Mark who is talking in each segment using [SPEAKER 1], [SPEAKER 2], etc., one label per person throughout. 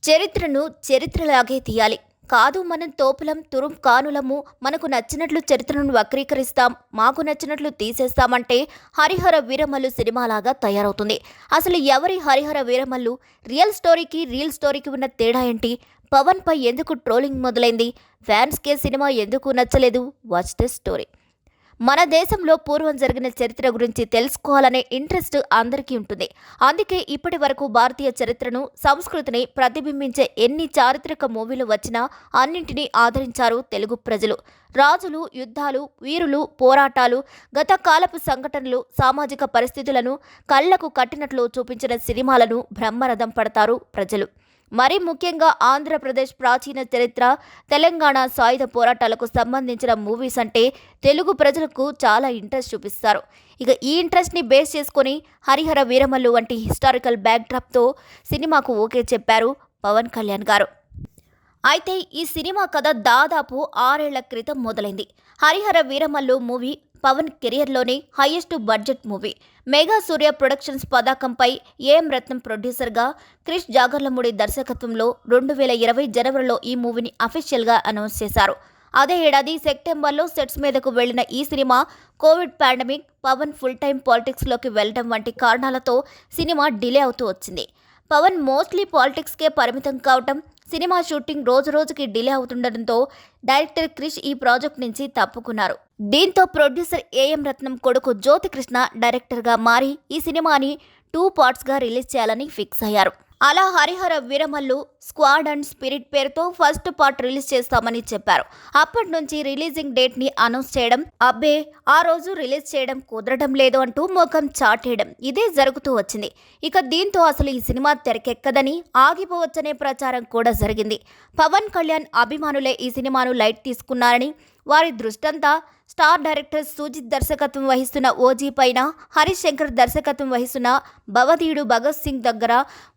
[SPEAKER 1] చరిత్రను చరిత్రలాగే తీయాలి. కాదు మనం తోపులం, తురుం కానులము, మనకు నచ్చినట్లు చరిత్రను వక్రీకరిస్తాం, మాకు నచ్చినట్లు తీసేస్తామంటే హరిహర వీరమల్లు సినిమాలాగా తయారవుతుంది. అసలు ఎవరి హరిహర వీరమల్లు? రియల్ స్టోరీకి రీల్ స్టోరీకి ఉన్న తేడా ఏంటి? పవన్ పై ఎందుకు ట్రోలింగ్ మొదలైంది? ఫ్యాన్స్కే సినిమా ఎందుకు నచ్చలేదు? Watch the story. మన దేశంలో పూర్వం జరిగిన చరిత్ర గురించి తెలుసుకోవాలనే ఇంట్రెస్ట్ అందరికీ ఉంటుంది. అందుకే ఇప్పటి వరకు భారతీయ చరిత్రను, సంస్కృతిని ప్రతిబింబించే ఎన్ని చారిత్రక మూవీలు వచ్చినా అన్నింటినీ ఆదరించారు తెలుగు ప్రజలు. రాజులు, యుద్ధాలు, వీరులు, పోరాటాలు, గత కాలపు సంఘటనలు, సామాజిక పరిస్థితులను కళ్లకు కట్టినట్లు చూపించిన సినిమాలను బ్రహ్మరథం పడతారు ప్రజలు. మరీ ముఖ్యంగా ఆంధ్రప్రదేశ్ ప్రాచీన చరిత్ర, తెలంగాణ సాయుధ పోరాటాలకు సంబంధించిన మూవీస్ అంటే తెలుగు ప్రజలకు చాలా ఇంట్రెస్ట్ చూపిస్తారు. ఇక ఈ ఇంట్రెస్ట్ని బేస్ చేసుకొని హరిహర వీరమల్లు వంటి హిస్టారికల్ బ్యాక్డ్రాప్తో సినిమాకు ఓకే చెప్పారు పవన్ కళ్యాణ్ గారు. అయితే ఈ సినిమా కథ దాదాపు 6 ఏళ్ల క్రితం మొదలైంది. హరిహర వీరమల్లు మూవీ పవన్ కెరియర్లోనే highest budget movie. Mega Surya productions పతాకంపై ఏఎం రత్నం ప్రొడ్యూసర్గా, క్రిష్ జాగర్లమూడి దర్శకత్వంలో 2020 జనవరిలో ఈ మూవీని అఫీషియల్గా అనౌన్స్ చేశారు. అదే ఏడాది సెప్టెంబర్లో సెట్స్ మీదకు వెళ్లిన ఈ సినిమా Covid pandemic, Pawan full time పాలిటిక్స్లోకి వెళ్లడం వంటి కారణాలతో సినిమా డిలే అవుతూ వచ్చింది. పవన్ మోస్ట్లీ పాలిటిక్స్కే పరిమితం కావటం, సినిమా షూటింగ్ రోజురోజుకి డిలే అవుతుండటంతో డైరెక్టర్ క్రిష్ ఈ ప్రాజెక్ట్ నుంచి తప్పుకున్నారు. దీంతో ప్రొడ్యూసర్ ఏఎం రత్నం కొడుకు జ్యోతికృష్ణ డైరెక్టర్గా మారి ఈ సినిమాని 2 పార్ట్స్గా రిలీజ్ చేయాలని ఫిక్స్ అయ్యారు. అలా Harihara Veeramallu squad and spirit పేరుతో ఫస్ట్ పార్ట్ రిలీజ్ చేస్తామని చెప్పారు. అప్పటి నుంచి రిలీజింగ్ డేట్ని అనౌన్స్ చేయడం, అబ్బే ఆ రోజు రిలీజ్ చేయడం కుదరడం లేదు అంటూ ముఖం చాటేయడం, ఇదే జరుగుతూ వచ్చింది. ఇక దీంతో అసలు ఈ సినిమా తెరకెక్కదని, ఆగిపోవచ్చనే ప్రచారం కూడా జరిగింది. పవన్ కళ్యాణ్ అభిమానులే ఈ సినిమాను లైట్ తీసుకున్నారని, వారి దృష్టంతా స్టార్ డైరెక్టర్ సుజిత్ దర్శకత్వం వహిస్తున్న ఓజీ పైన, హరీష్ శంకర్ దర్శకత్వం వహిస్తున్న భవధీయుడు భగత్ సింగ్ దగ్గర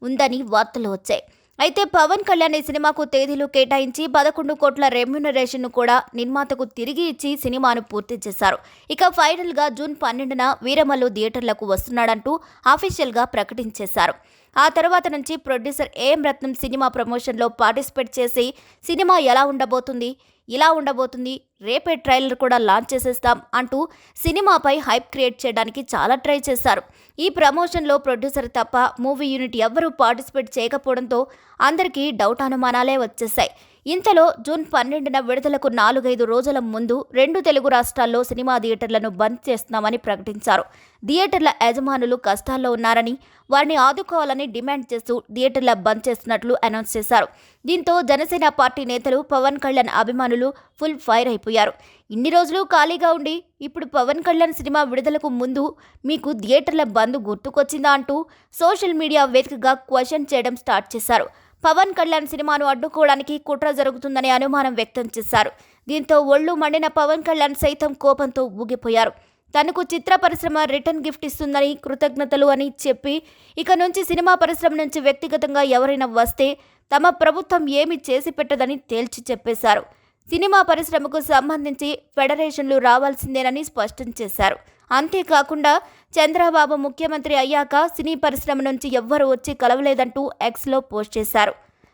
[SPEAKER 1] ఉందని వార్తలు వచ్చాయి. అయితే పవన్ కళ్యాణ్ ఈ సినిమాకు తేదీలు కేటాయించి 11 కోట్ల రెమ్యూనరేషన్ను కూడా నిర్మాతకు తిరిగి ఇచ్చి సినిమాను పూర్తి చేశారు. ఇక ఫైనల్గా జూన్ 12న వీరమల్లు థియేటర్లకు వస్తున్నాడంటూ అఫీషియల్గా ప్రకటించేశారు. ఆ తర్వాత నుంచి ప్రొడ్యూసర్ ఏఎం రత్నం సినిమా ప్రమోషన్లో పార్టిసిపేట్ చేసి సినిమా ఎలా ఉండబోతుంది, ఇలా ఉండబోతుంది, రేపే ట్రైలర్ కూడా లాంచ్ చేసేస్తాం అంటూ సినిమాపై హైప్ క్రియేట్ చేయడానికి చాలా ట్రై చేశారు. ఈ ప్రమోషన్లో ప్రొడ్యూసర్ తప్ప మూవీ యూనిట్ ఎవ్వరూ పార్టిసిపేట్ చేయకపోవడంతో అందరికీ డౌట్ అనుమానాలే వచ్చేశాయి. ఇంతలో జూన్ 12న విడుదలకు 4-5 రోజుల ముందు 2 తెలుగు రాష్ట్రాల్లో సినిమా థియేటర్లను బంద్ చేస్తున్నామని ప్రకటించారు. థియేటర్ల యజమానులు కష్టాల్లో ఉన్నారని, వారిని ఆదుకోవాలని డిమాండ్ చేస్తూ థియేటర్ల బంద్ చేస్తున్నట్లు అనౌన్స్ చేశారు. దీంతో జనసేన పార్టీ నేతలు, పవన్ కళ్యాణ్ అభిమానులు ఫుల్ ఫైర్ అయిపోయారు. ఇన్ని రోజులు ఖాళీగా ఉండి ఇప్పుడు పవన్ కళ్యాణ్ సినిమా విడుదలకు ముందు మీకు థియేటర్ల బంద్ గుర్తుకొచ్చిందా అంటూ సోషల్ మీడియా వేదికగా క్వశ్చన్ చేయడం స్టార్ట్ చేశారు. పవన్ కళ్యాణ్ సినిమాను అడ్డుకోవడానికి కుట్ర జరుగుతుందనే అనుమానం వ్యక్తం చేశారు. దీంతో ఒళ్ళు మండిన పవన్ కళ్యాణ్ సైతం కోపంతో ఊగిపోయారు. తనకు చిత్ర పరిశ్రమ రిటర్న్ గిఫ్ట్ ఇస్తుందని, కృతజ్ఞతలు అని చెప్పి ఇక నుంచి సినిమా పరిశ్రమ నుంచి వ్యక్తిగతంగా ఎవరైనా వస్తే తమ ప్రభుత్వం ఏమీ చేసి పెట్టదని తేల్చి చెప్పేశారు. సినిమా పరిశ్రమకు సంబంధించి ఫెడరేషన్లు రావాల్సిందేనని స్పష్టం చేశారు. అంతేకాకుండా చంద్రబాబు ముఖ్యమంత్రి అయ్యాక సినీ పరిశ్రమ నుంచి ఎవ్వరూ వచ్చి కలవలేదంటూ ఎక్స్లో పోస్ట్ చేశారు.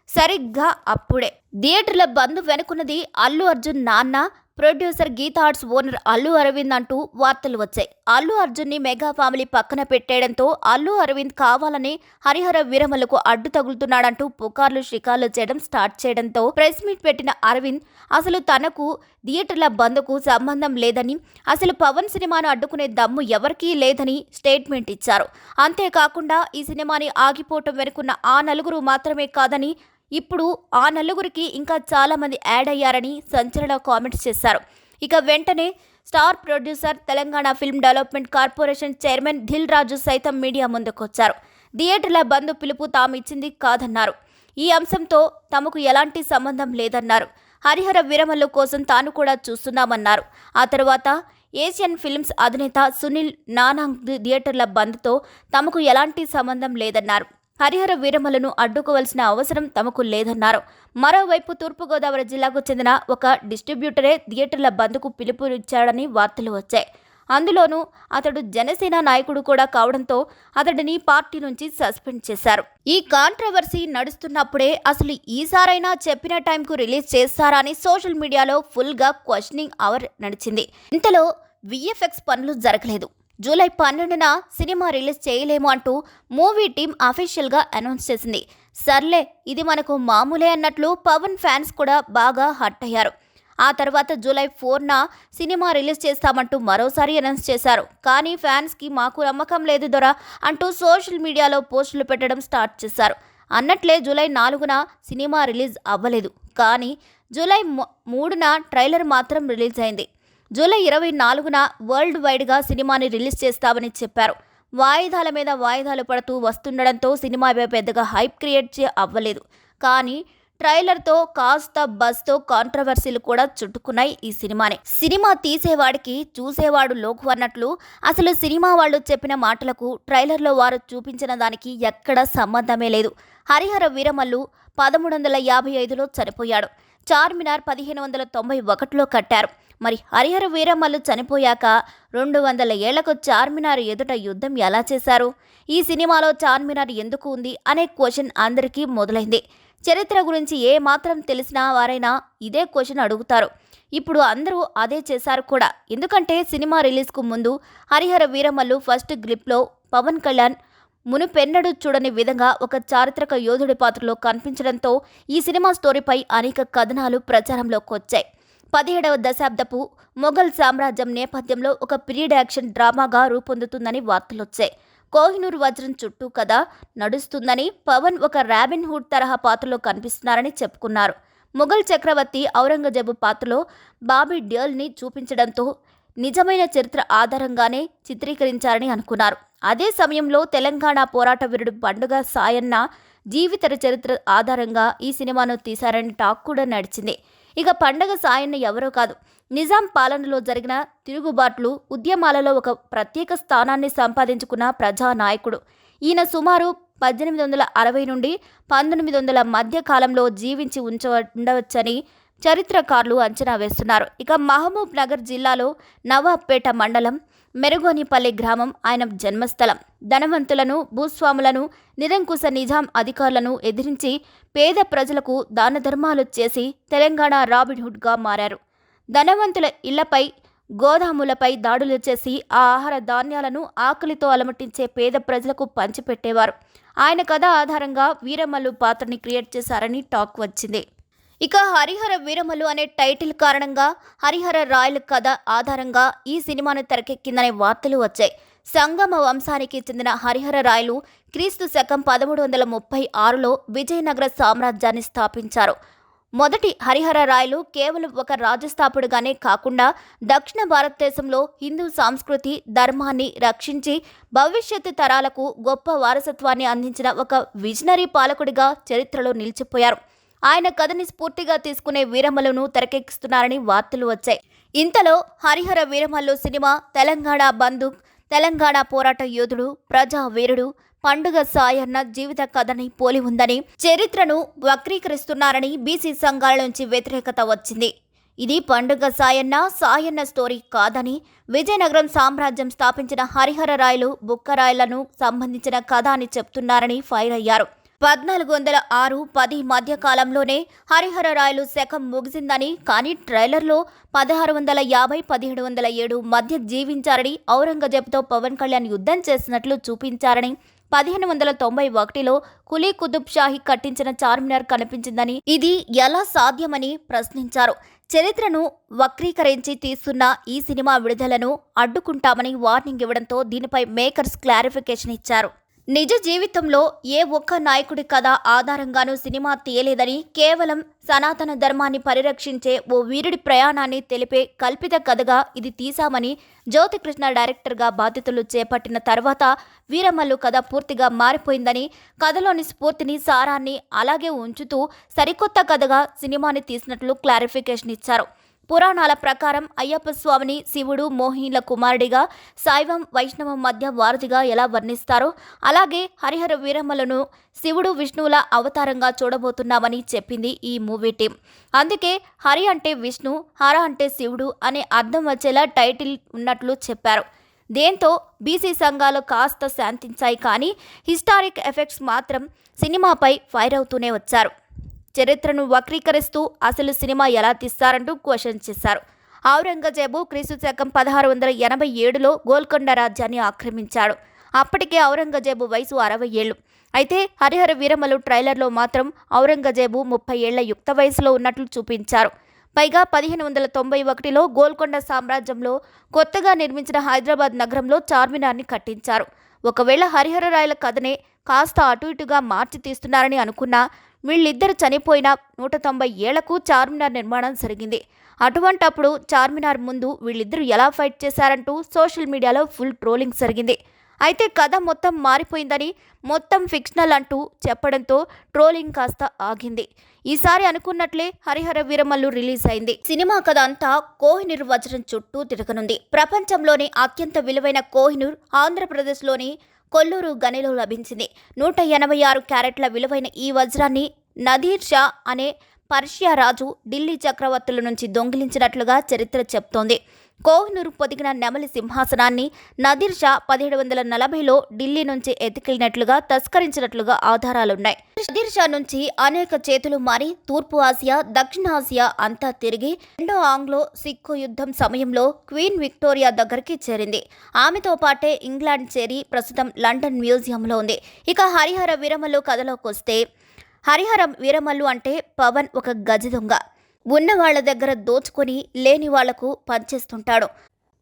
[SPEAKER 1] సరిగ్గా అప్పుడే థియేటర్ల బంద్ వెనుకున్నది అల్లు అర్జున్ నాన్న, producer Geetha Arts owner Allu Aravind అంటూ వార్తలు వచ్చాయి. అల్లు అర్జున్ని మెగా ఫ్యామిలీ పక్కన పెట్టేయడంతో అల్లు అరవింద్ కావాలని హరిహర వీరమల్లుకు అడ్డు తగులుతున్నాడంటూ పుకార్లు షికార్లు చేయడం స్టార్ట్ చేయడంతో ప్రెస్ మీట్ పెట్టిన అరవింద్ అసలు తనకు థియేటర్ల బంద్కు సంబంధం లేదని, అసలు పవన్ సినిమాను అడ్డుకునే దమ్ము ఎవరికీ లేదని స్టేట్మెంట్ ఇచ్చారు. అంతేకాకుండా ఈ సినిమాని ఆగిపోవటం వెనుకున్న ఆ నలుగురు మాత్రమే కాదని, ఇప్పుడు ఆ నలుగురికి ఇంకా చాలా మంది యాడ్ అయ్యారని సంచలన కామెంట్స్ చేశారు. ఇక వెంటనే star producer, Telangana film development corporation chairman Dil Raju సైతం మీడియా ముందుకొచ్చారు. థియేటర్ల బంద్ పిలుపు తాము ఇచ్చింది కాదన్నారు. ఈ అంశంతో తమకు ఎలాంటి సంబంధం లేదన్నారు. హరిహర వీరమల్లు కోసం తాను కూడా చూస్తున్నామన్నారు. ఆ తర్వాత ఏషియన్ ఫిల్మ్స్ అధినేత సునీల్ నానాంగ్ థియేటర్ల బంద్తో తమకు ఎలాంటి సంబంధం లేదన్నారు. హరిహర వీరమల్లును అడ్డుకోవాల్సిన అవసరం తమకు లేదన్నారు. మరోవైపు తూర్పుగోదావరి జిల్లాకు చెందిన ఒక డిస్ట్రిబ్యూటరే థియేటర్ల బంద్కు పిలుపునిచ్చాడని వార్తలు వచ్చాయి. అందులోనూ అతడు జనసేన నాయకుడు కూడా కావడంతో అతడిని పార్టీ నుంచి సస్పెండ్ చేశారు. ఈ కాంట్రవర్సీ నడుస్తున్నప్పుడే అసలు ఈసారైనా చెప్పిన టైంకు రిలీజ్ చేస్తారా అని సోషల్ మీడియాలో ఫుల్గా క్వశ్చనింగ్ అవర్ నడిచింది. ఇంతలో విఎఫ్ఎక్స్ పనులు జరగలేదు. జూలై 12న సినిమా రిలీజ్ చేయలేము అంటూ మూవీ టీం అఫీషియల్గా అనౌన్స్ చేసింది. సర్లే ఇది మనకు మామూలే అన్నట్లు పవన్ ఫ్యాన్స్ కూడా బాగా హర్ట్ అయ్యారు. ఆ తర్వాత జూలై 4న సినిమా రిలీజ్ చేస్తామంటూ మరోసారి అనౌన్స్ చేశారు. కానీ ఫ్యాన్స్కి మాకు నమ్మకం లేదు దొరా అంటూ సోషల్ మీడియాలో పోస్టులు పెట్టడం స్టార్ట్ చేశారు. అన్నట్లే జూలై 4న సినిమా రిలీజ్ అవ్వలేదు. కానీ జూలై 3న ట్రైలర్ మాత్రం రిలీజ్ అయింది. జూలై 24న వరల్డ్ వైడ్గా సినిమాని రిలీజ్ చేస్తామని చెప్పారు. వాయిదాల మీద వాయిదాలు పడుతూ వస్తుండడంతో సినిమా పెద్దగా హైప్ క్రియేట్ అవ్వలేదు. కానీ ట్రైలర్తో కాస్త బస్తో కాంట్రవర్సీలు కూడా చుట్టుకున్నాయి ఈ సినిమాని. సినిమా తీసేవాడికి చూసేవాడు లోకు అన్నట్లు అసలు సినిమా వాళ్ళు చెప్పిన మాటలకు ట్రైలర్లో వారు చూపించిన దానికి ఎక్కడ సంబంధమే లేదు. హరిహర వీరమల్లు 1355లో చనిపోయాడు. చార్మినార్ 1591లో కట్టారు. మరి హరిహర వీరమల్లు చనిపోయాక 200 ఏళ్లకు చార్మినార్ ఎదుట యుద్ధం ఎలా చేశారు? ఈ సినిమాలో చార్మినార్ ఎందుకు ఉంది అనే క్వశ్చన్ అందరికీ మొదలైంది. చరిత్ర గురించి ఏ మాత్రం తెలిసిన వారైనా ఇదే క్వశ్చన్ అడుగుతారు. ఇప్పుడు అందరూ అదే చేశారు కూడా. ఎందుకంటే సినిమా రిలీజ్కు ముందు హరిహర వీరమల్లు ఫస్ట్ గ్లిప్లో పవన్ కళ్యాణ్ మునుపెన్నడూ చూడని విధంగా ఒక చారిత్రక యోధుడి పాత్రలో కనిపించడంతో ఈ సినిమా స్టోరీపై అనేక కథనాలు ప్రచారంలోకి వచ్చాయి. 17వ దశాబ్దపు మొఘల్ సామ్రాజ్యం నేపథ్యంలో ఒక పీరియడ్ యాక్షన్ డ్రామాగా రూపొందుతుందని వార్తలొచ్చాయి. కోహినూర్ వజ్రం చుట్టూ కథ నడుస్తుందని, పవన్ ఒక రాబిన్ హుడ్ తరహా పాత్రలో కనిపిస్తున్నారని చెప్పుకున్నారు. మొఘల్ చక్రవర్తి ఔరంగజేబు పాత్రలో బాబీ డ్యోల్ని చూపించడంతో నిజమైన చరిత్ర ఆధారంగానే చిత్రీకరించారని అనుకున్నారు. అదే సమయంలో తెలంగాణ పోరాట వీరుడు పండుగ సాయన్న జీవిత చరిత్ర ఆధారంగా ఈ సినిమాను తీశారని టాక్ కూడా నడిచింది. ఇక పండగ సాయన్న ఎవరో కాదు, నిజాం పాలనలో జరిగిన తిరుగుబాట్లు, ఉద్యమాలలో ఒక ప్రత్యేక స్థానాన్ని సంపాదించుకున్న ప్రజానాయకుడు. ఈయన సుమారు 1860 నుండి 1900 మధ్య కాలంలో జీవించి ఉండవచ్చని చరిత్రకారులు అంచనా వేస్తున్నారు. ఇక మహబూబ్ నగర్ జిల్లాలో నవాబ్పేట మండలం మెరుగోనిపల్లి గ్రామం ఆయన జన్మస్థలం. ధనవంతులను, భూస్వాములను, నిరంకుశ నిజాం అధికారులను ఎదిరించి పేద ప్రజలకు దాన ధర్మాలు చేసి తెలంగాణ రాబిన్ హుడ్గా మారారు. ధనవంతుల ఇళ్లపై, గోదాములపై దాడులు చేసి ఆ ఆహార ధాన్యాలను ఆకలితో అలమటించే పేద ప్రజలకు పంచిపెట్టేవారు. ఆయన కథ ఆధారంగా వీరమల్లు పాత్రని క్రియేట్ చేశారని టాక్ వచ్చింది. ఇక హరిహర వీరమల్లు అనే టైటిల్ కారణంగా హరిహర రాయల కథ ఆధారంగా ఈ సినిమాను తెరకెక్కిందనే వార్తలు వచ్చాయి. సంగమ వంశానికి చెందిన హరిహర రాయలు క్రీస్తు శకం 1336లో విజయనగర సామ్రాజ్యాన్ని స్థాపించారు. మొదటి హరిహర రాయలు కేవలం ఒక రాజస్థాపుడుగానే కాకుండా దక్షిణ భారతదేశంలో హిందూ సంస్కృతి, ధర్మాన్ని రక్షించి భవిష్యత్తు తరాలకు గొప్ప వారసత్వాన్ని అందించిన ఒక విజనరీ పాలకుడిగా చరిత్రలో నిలిచిపోయారు. ఆయన కథని స్ఫూర్తిగా తీసుకునే వీరమల్లును తెరకెక్కిస్తున్నారని వార్తలు వచ్చాయి. ఇంతలో హరిహర వీరమల్లు సినిమా తెలంగాణ బంధుక్, తెలంగాణ పోరాట యోధుడు, ప్రజా వీరుడు పండుగ సాయన్న జీవిత కథని పోలి ఉందని, చరిత్రను వక్రీకరిస్తున్నారని బీసీ సంఘాల నుంచి వ్యతిరేకత వచ్చింది. ఇది పండుగ సాయన్న స్టోరీ కాదని, విజయనగరం సామ్రాజ్యం స్థాపించిన హరిహర రాయలు, బుక్కరాయలను సంబంధించిన కథ అని చెప్తున్నారని ఫైర్ అయ్యారు. 1406-10 మధ్య కాలంలోనే హరిహర రాయలు శకం ముగిసిందని, కానీ ట్రైలర్లో 1650-1707 మధ్య జీవించారని, ఔరంగజేబుతో పవన్ కళ్యాణ్ యుద్ధం చేసినట్లు చూపించారని, 1591లో కులీ కుతుబ్ షాహీ కట్టించిన చార్మినార్ కనిపించిందని, ఇది ఎలా సాధ్యమని ప్రశ్నించారు. చరిత్రను వక్రీకరించి తీస్తున్న ఈ సినిమా విడుదలను అడ్డుకుంటామని వార్నింగ్ ఇవ్వడంతో దీనిపై మేకర్స్ క్లారిఫికేషన్ ఇచ్చారు. నిజ జీవితంలో ఏ ఒక్క నాయకుడి కథ ఆధారంగానూ సినిమా తీయలేదని, కేవలం సనాతన ధర్మాన్ని పరిరక్షించే ఓ వీరుడి ప్రయాణాన్ని తెలిపే కల్పిత కథగా ఇది తీశామని జ్యోతికృష్ణ డైరెక్టర్గా బాధ్యతలు చేపట్టిన తర్వాత వీరమల్లు కథ పూర్తిగా మారిపోయిందని, కథలోని స్ఫూర్తిని, సారాన్ని అలాగే ఉంచుతూ సరికొత్త కథగా సినిమాని తీసినట్లు క్లారిఫికేషన్ ఇచ్చారు. పురాణాల ప్రకారం అయ్యప్ప స్వామిని శివుడు మోహినిల కుమారుడిగా, శైవం వైష్ణవం మధ్య వారధిగా ఎలా వర్ణిస్తారో అలాగే హరిహర వీరమ్మలను శివుడు విష్ణువుల అవతారంగా చూడబోతున్నామని చెప్పింది ఈ మూవీ టీం. అందుకే హరి అంటే విష్ణు, హర అంటే శివుడు అనే అర్థం వచ్చేలా టైటిల్ ఉన్నట్లు చెప్పారు. దీంతో బీసీ సంఘాలు కాస్త శాంతించాయి, కానీ హిస్టారిక్ ఎఫెక్ట్స్ మాత్రం సినిమాపై ఫైర్ అవుతూనే వచ్చారు. చరిత్రను వక్రీకరిస్తూ అసలు సినిమా ఎలా తీస్తారంటూ క్వశ్చన్ చేశారు. ఔరంగజేబు క్రీస్తు శకం 1687లో గోల్కొండ రాజ్యాన్ని ఆక్రమించాడు. అప్పటికే ఔరంగజేబు వయసు 60 ఏళ్లు. అయితే హరిహర వీరమలు ట్రైలర్లో మాత్రం ఔరంగజేబు 30 ఏళ్ల యుక్త వయసులో ఉన్నట్లు చూపించారు. పైగా 1591లో గోల్కొండ సామ్రాజ్యంలో కొత్తగా నిర్మించిన హైదరాబాద్ నగరంలో చార్మినార్ని కట్టించారు. ఒకవేళ హరిహర రాయల కథనే కాస్త అటు ఇటుగా మార్చి తీస్తున్నారని అనుకున్నా, వీళ్ళిద్దరు చనిపోయిన 190 ఏళ్లకు చార్మినార్ నిర్మాణం జరిగింది. అటువంటప్పుడు చార్మినార్ ముందు వీళ్ళిద్దరూ ఎలా ఫైట్ చేశారంటూ సోషల్ మీడియాలో ఫుల్ ట్రోలింగ్ జరిగింది. అయితే కథ మొత్తం మారిపోయిందని, మొత్తం ఫిక్షనల్ అంటూ చెప్పడంతో ట్రోలింగ్ కాస్త ఆగింది. ఈసారి అనుకున్నట్లే హరిహర వీరమల్లు రిలీజ్ అయింది. సినిమా కథ అంతా కోహినూర్ వజ్రం చుట్టూ తిరగనుంది. ప్రపంచంలోని అత్యంత విలువైన కోహినూర్ ఆంధ్రప్రదేశ్లోని కొల్లూరు గనిలో లభించింది. 186 క్యారెట్ల విలువైన ఈ వజ్రాన్ని నదీర్ షా అనే పర్షియా రాజు ఢిల్లీ చక్రవర్తుల నుంచి దొంగిలించినట్లుగా చరిత్ర చెప్తోంది. కోహినూర్ పొదిగిన నెమలి సింహాసనాన్ని నదీర్ షా 1740లో ఢిల్లీ నుంచి ఎత్తుకెళ్లినట్లుగా తస్కరించినట్లుగా ఆధారాలున్నాయి. నదీర్ షా నుంచి అనేక చేతులు మారి తూర్పు ఆసియా, దక్షిణాసియా అంతా తిరిగి రెండో ఆంగ్లో సిక్కు యుద్ధం సమయంలో క్వీన్ విక్టోరియా దగ్గరికి చేరింది. ఆమెతో పాటే ఇంగ్లాండ్ చేరి ప్రస్తుతం లండన్ మ్యూజియంలో ఉంది. ఇక హరిహర వీరమల్లు కథలోకొస్తే, హరిహర వీరమల్లు అంటే పవన్ ఒక గజ దొంగ. ఉన్న వాళ్ల దగ్గర దోచుకొని లేని వాళ్లకు పంచేస్తుంటాడు.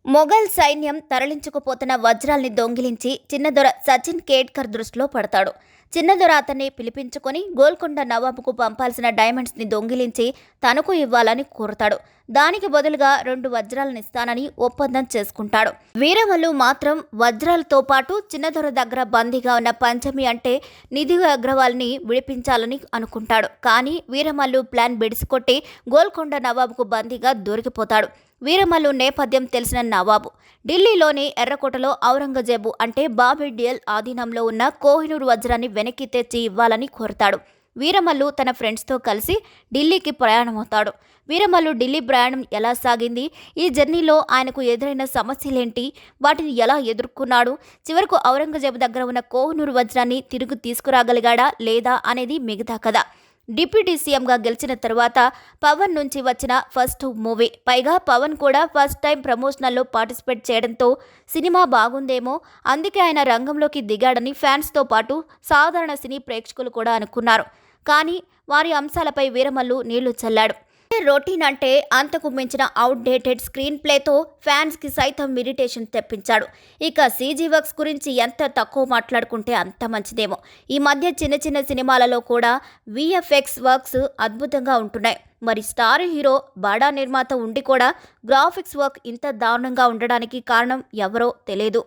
[SPEAKER 1] మొఘల్ సైన్యం తరలించుకుపోతున్న వజ్రాల్ని దొంగిలించి చిన్నదొర సచిన్ కేట్కర్ దృష్టిలో పడతాడు. చిన్నదొర అతన్ని పిలిపించుకొని గోల్కొండ నవాబుకు పంపాల్సిన డైమండ్స్ని దొంగిలించి తనకు ఇవ్వాలని కోరుతాడు. దానికి బదులుగా 2 వజ్రాలను ఇస్తానని ఒప్పందం చేసుకుంటాడు. వీరమల్లు మాత్రం వజ్రాలతో పాటు చిన్నదొర దగ్గర బందీగా ఉన్న పంచమి అంటే నిధి అగ్రవాల్ని విడిపించాలని అనుకుంటాడు. కానీ వీరమల్లు ప్లాన్ బెడిసికొట్టి గోల్కొండ నవాబుకు బందీగా దొరికిపోతాడు. వీరమల్లు నేపథ్యం తెలిసిన నవాబు ఢిల్లీలోని ఎర్రకోటలో ఔరంగజేబు అంటే బాబీ డియల్ ఆధీనంలో ఉన్న కోహినూర్ వజ్రాన్ని వెనక్కి తెచ్చి ఇవ్వాలని కోరుతాడు. వీరమల్లు తన ఫ్రెండ్స్తో కలిసి ఢిల్లీకి ప్రయాణమవుతాడు. వీరమల్లు ఢిల్లీ ప్రయాణం ఎలా సాగింది, ఈ జర్నీలో ఆయనకు ఎదురైన సమస్యలేంటి, వాటిని ఎలా ఎదుర్కొన్నాడు, చివరకు ఔరంగజేబు దగ్గర ఉన్న కోహినూర్ వజ్రాన్ని తిరిగి తీసుకురాగలిగాడా లేదా అనేది మిగతా కథ. డిప్యూటీ సీఎంగా గెలిచిన తరువాత పవన్ నుంచి వచ్చిన ఫస్ట్ మూవీ. పైగా పవన్ కూడా ఫస్ట్ టైం ప్రమోషనల్లో పార్టిసిపేట్ చేయడంతో సినిమా బాగుందేమో, అందుకే ఆయన రంగంలోకి దిగాడని ఫ్యాన్స్తో పాటు సాధారణ సినీ ప్రేక్షకులు కూడా అనుకున్నారు. కానీ వారి అంశాలపై వీరమల్లు నీళ్లు చల్లాడు. రొటీన్ అంటే అంతకు మించిన అవుట్డేటెడ్ స్క్రీన్ ప్లేతో ఫ్యాన్స్కి సైతం ఇరిటేషన్ తెప్పించాడు. ఇక సీజీ వర్క్స్ గురించి ఎంత తక్కువ మాట్లాడుకుంటే అంత మంచిదేమో. ఈ మధ్య చిన్న చిన్న సినిమాలలో కూడా విఎఫ్ఎక్స్ వర్క్స్ అద్భుతంగా ఉంటున్నాయి. మరి స్టార్ హీరో, బడా నిర్మాత ఉండి కూడా గ్రాఫిక్స్ వర్క్ ఇంత దారుణంగా ఉండడానికి కారణం ఎవరో తెలియదు.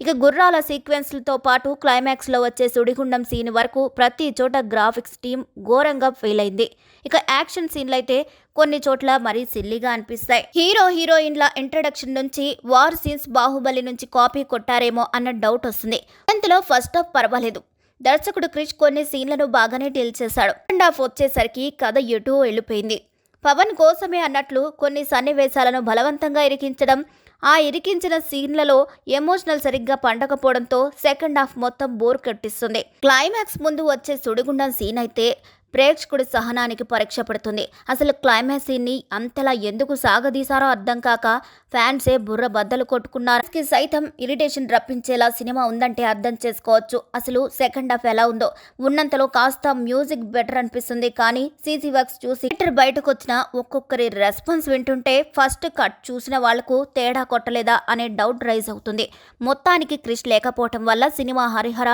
[SPEAKER 1] ఇక గుర్రాల సీక్వెన్స్లతో పాటు క్లైమాక్స్లో వచ్చే సుడిగుండం సీన్ వరకు ప్రతి చోట గ్రాఫిక్స్ టీం ఘోరంగా ఫెయిల్ అయింది. ఇక యాక్షన్ సీన్లైతే కొన్ని చోట్ల మరీ సిల్లీగా అనిపిస్తాయి. హీరో హీరోయిన్ల ఇంట్రడక్షన్ నుంచి వార్ సీన్స్ బాహుబలి నుంచి కాపీ కొట్టారేమో అన్న డౌట్ వస్తుంది. అందులో ఫస్ట్ హాఫ్ పర్వాలేదు. దర్శకుడు క్రిష్ కొన్ని సీన్లను బాగానే డీల్ చేశాడు. సెకండ్ హాఫ్ వచ్చేసరికి కథ ఎటూ వెళ్ళిపోయింది. పవన్ కోసమే అన్నట్లు కొన్ని సన్నివేశాలను బలవంతంగా ఇరికించడం, ఆ ఇరికించిన సీన్లలో ఎమోషనల్ సరిగ్గా పండకపోవడంతో సెకండ్ హాఫ్ మొత్తం బోర్ కట్టిస్తుంది. క్లైమాక్స్ ముందు వచ్చే సుడిగుండం సీన్ అయితే ప్రేక్షకుడి సహనానికి పరీక్ష పడుతుంది. అసలు క్లైమాక్స్ సీన్ని అంతలా ఎందుకు సాగదీశారో అర్థం కాక ఫ్యాన్సే బుర్ర బద్దలు కొట్టుకున్నారు. సైతం ఇరిటేషన్ రప్పించేలా సినిమా ఉందంటే అర్థం చేసుకోవచ్చు అసలు సెకండ్ హాఫ్ ఎలా ఉందో. ఉన్నంతలో కాస్త మ్యూజిక్ బెటర్ అనిపిస్తుంది. కానీ సీసీ వర్క్స్ చూసి థియేటర్ బయటకు వచ్చిన ఒక్కొక్కరి రెస్పాన్స్ వింటుంటే ఫస్ట్ కట్ చూసిన వాళ్లకు తేడా కొట్టలేదా అనే డౌట్ రైజ్ అవుతుంది. మొత్తానికి క్రిష్ లేకపోవటం వల్ల సినిమా హరిహర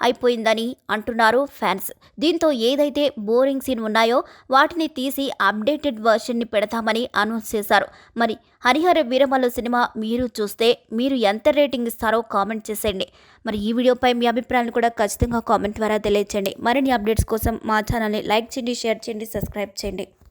[SPEAKER 1] అయిపోయిందని అంటున్నారు ఫ్యాన్స్. దీంతో ఏదైతే బోరింగ్ సీన్ ఉన్నాయో వాటిని తీసి అప్డేటెడ్ వర్షన్ని పెడతామని అనౌన్స్ చేశారు. మరి హరిహర వీరమల్లు సినిమా మీరు చూస్తే మీరు ఎంత రేటింగ్ ఇస్తారో కామెంట్ చేసేయండి. మరి ఈ వీడియోపై మీ అభిప్రాయాన్ని కూడా ఖచ్చితంగా కామెంట్ ద్వారా తెలియచేయండి. మరిన్ని అప్డేట్స్ కోసం మా ఛానల్ని లైక్ చేయండి, షేర్ చేయండి, సబ్స్క్రైబ్ చేయండి.